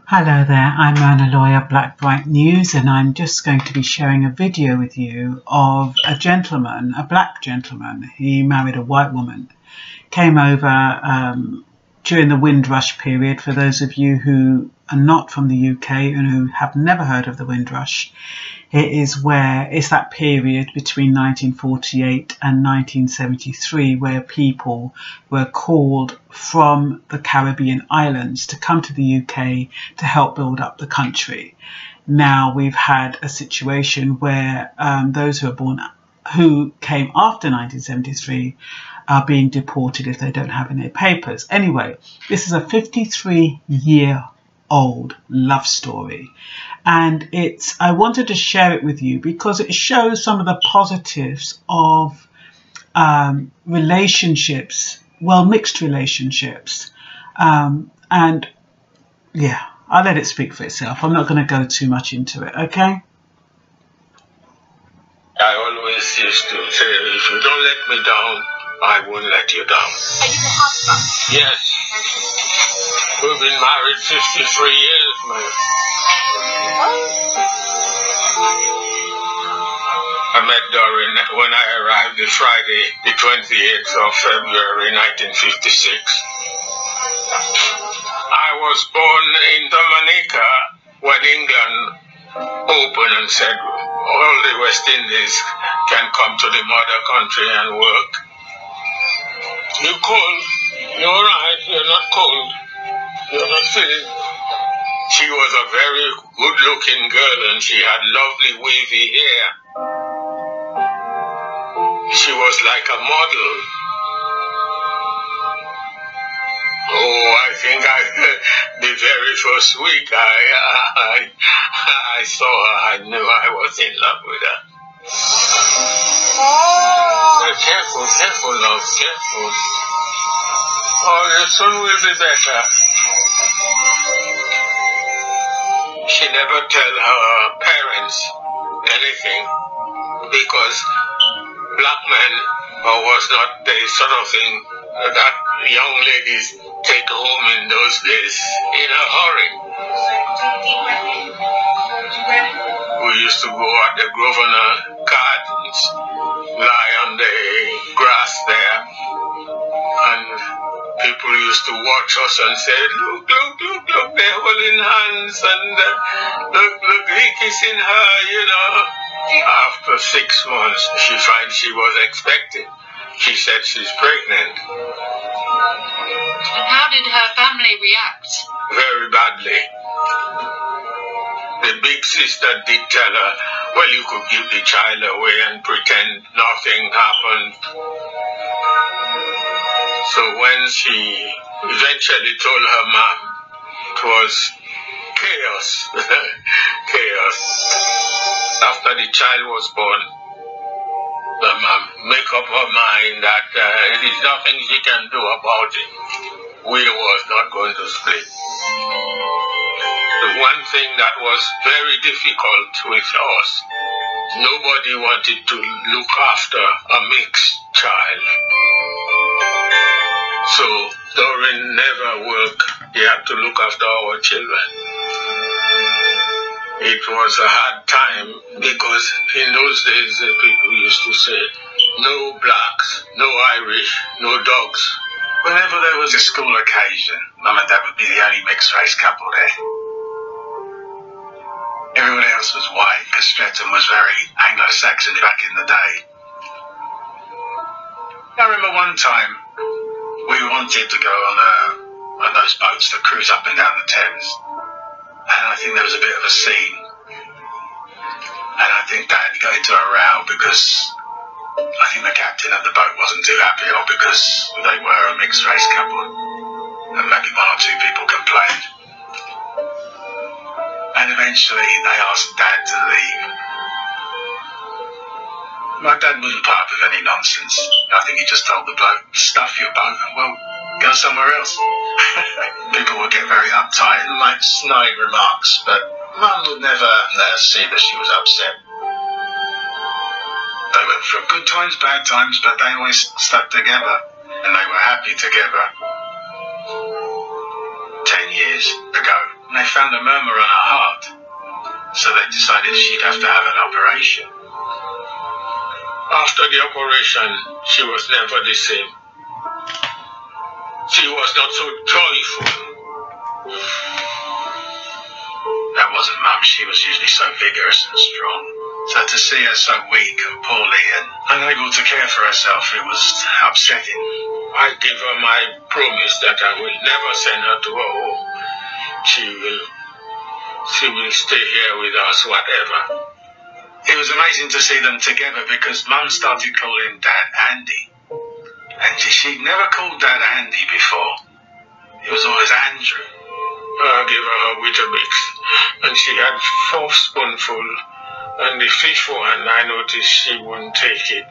Hello there, I'm Mona Lawyer, Blackbright News, and I'm just going to be sharing a video with you of a gentleman, a black gentleman. He married a white woman, came over during the Windrush period. For those of you who are not from the UK and who have never heard of the Windrush, it's that period between 1948 and 1973 where people were called from the Caribbean islands to come to the UK to help build up the country. Now we've had a situation where those who came after 1973 are being deported if they don't have any papers. Anyway, this is a 53-year-old love story. And I wanted to share it with you because it shows some of the positives of relationships, well, mixed relationships. And yeah, I'll let it speak for itself. I'm not going to go too much into it, okay? I always used to say, if you don't let me down, I won't let you down. Are you the husband? Yes. We've been married 53 years, man. I met Doreen when I arrived the Friday, the 28th of February 1956. I was born in Dominica when England opened and said all the West Indies can come to the mother country and work. You're cold. You're alright. You're not cold. You're not feeling. She was a very good-looking girl and she had lovely wavy hair. She was like a model. Oh, I think the very first week I saw her, I knew I was in love with her. Careful, careful, love, careful. Oh, your son will be better. She never tell her parents anything because black men was not the sort of thing that young ladies take home in those days in a hurry. We used to go at the Grosvenor Gardens, lie on the grass there, and people used to watch us and say, look, look, look, look, they're holding hands, and look, look, he kissing her, you know. After 6 months, she finds she was expecting. She said she's pregnant. And how did her family react? Very badly. The big sister did tell her, well, you could give the child away and pretend nothing happened. So when she eventually told her mom, it was chaos. Chaos. After the child was born, the mom made up her mind that there's nothing she can do about it. We was not going to split. The one thing that was very difficult with us, nobody wanted to look after a mixed child. So Doreen never worked. He had to look after our children. It was a hard time because in those days people used to say, no blacks, no Irish, no dogs. Whenever there was a school occasion, Mum and Dad would be the only mixed-race couple there. Everyone else was white because Streatham was very Anglo-Saxon back in the day. I remember one time we wanted to go on one of those boats that cruise up and down the Thames. And I think there was a bit of a scene. And I think Dad got into a row because I think the captain of the boat wasn't too happy, or because they were a mixed race couple. And maybe 1 or 2 people complained. And eventually they asked Dad to leave. My dad wasn't part of any nonsense. I think he just told the bloke, stuff your boat and we'll go somewhere else. People would get very uptight and make snide remarks, but Mum would never let us see that she was upset. They went through good times, bad times, but they always stuck together, and they were happy together. 10 years ago, and they found a murmur on her heart, so they decided she'd have to have an operation. After the operation, she was never the same. She was not so joyful. That wasn't Mum. She was usually so vigorous and strong. So to see her so weak and poorly and unable to care for herself, it was upsetting. I gave her my promise that I will never send her to her home. She will stay here with us, whatever. It was amazing to see them together because Mum started calling Dad Andy. And she'd never called Dad Andy before. It was always Andrew. I gave her her Weetabix, and she had 4 spoonfuls, and the 5th one I noticed she wouldn't take it.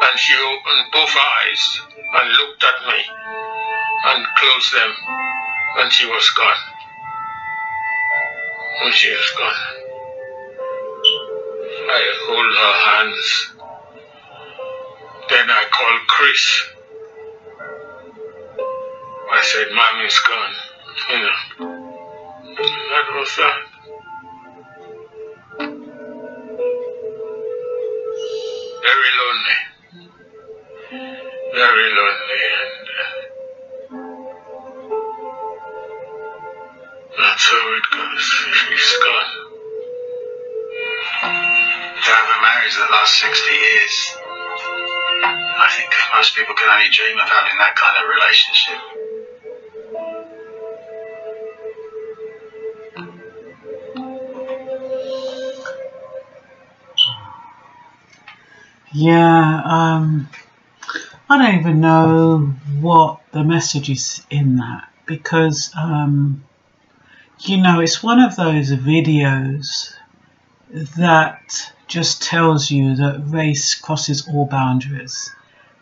And she opened both eyes and looked at me and closed them, and she was gone. And she is gone. I hold her hands. Then I called Chris. I said, Mom is gone. You know, that was that. Very lonely. Very lonely, and that's how it goes. She's gone. To have a marriage that lasts 60 years, I think most people can only dream of having that kind of relationship. Yeah, I don't even know what the message is in that, because you know, it's one of those videos that just tells you that race crosses all boundaries.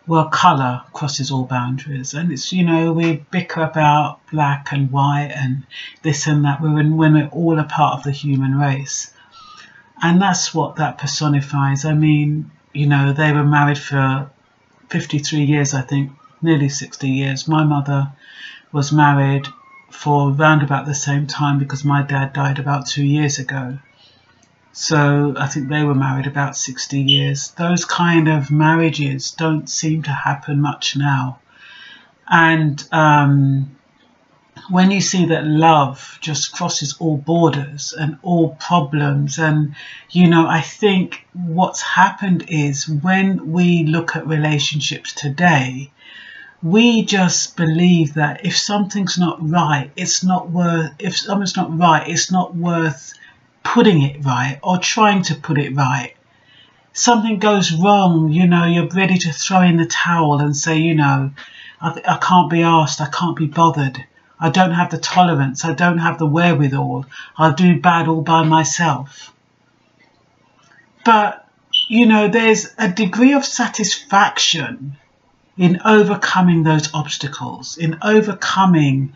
Well, colour crosses all boundaries, and it's, you know, we bicker about black and white and this and that when we're all a part of the human race, and that's what that personifies. I mean, you know, they were married for 53 years, I think, nearly 60 years. My mother was married for around about the same time because my dad died about 2 years ago. So I think they were married about 60 years. Those kind of marriages don't seem to happen much now. And when you see that love just crosses all borders and all problems, and, you know, I think what's happened is when we look at relationships today, we just believe that if something's not right, it's not worth putting it right or trying to put it right. Something goes wrong, you know, you're ready to throw in the towel and say, you know, I can't be asked, I can't be bothered, I don't have the tolerance, I don't have the wherewithal, I'll do bad all by myself. But, you know, there's a degree of satisfaction in overcoming those obstacles, in overcoming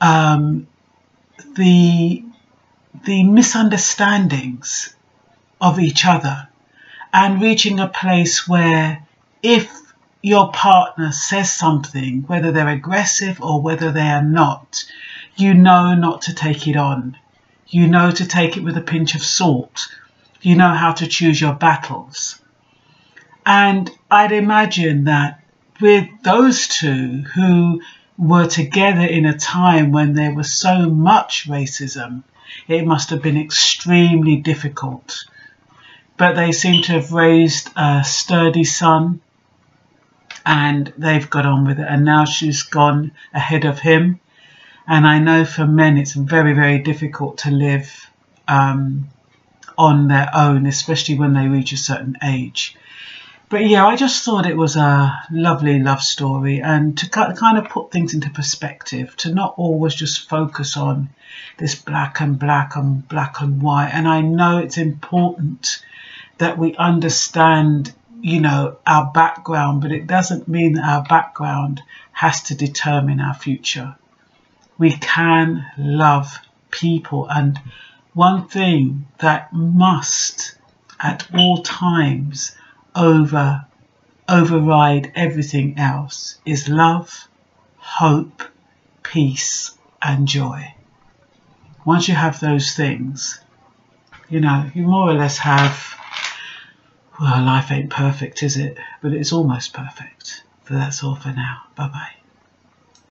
the misunderstandings of each other, and reaching a place where if your partner says something, whether they're aggressive or whether they are not, you know not to take it on. You know to take it with a pinch of salt. You know how to choose your battles. And I'd imagine that with those two who were together in a time when there was so much racism, it must have been extremely difficult. But they seem to have raised a sturdy son, and they've got on with it, and now she's gone ahead of him. And I know for men it's very, very difficult to live on their own, especially when they reach a certain age. But yeah, I just thought it was a lovely love story, and to kind of put things into perspective, to not always just focus on this black and white. And I know it's important that we understand, you know, our background, but it doesn't mean that our background has to determine our future. We can love people, and one thing that must at all times override everything else is love, hope, peace and joy. Once you have those things, you know, you more or less have, well, life ain't perfect, is it? But it's almost perfect. But that's all for now. Bye-bye.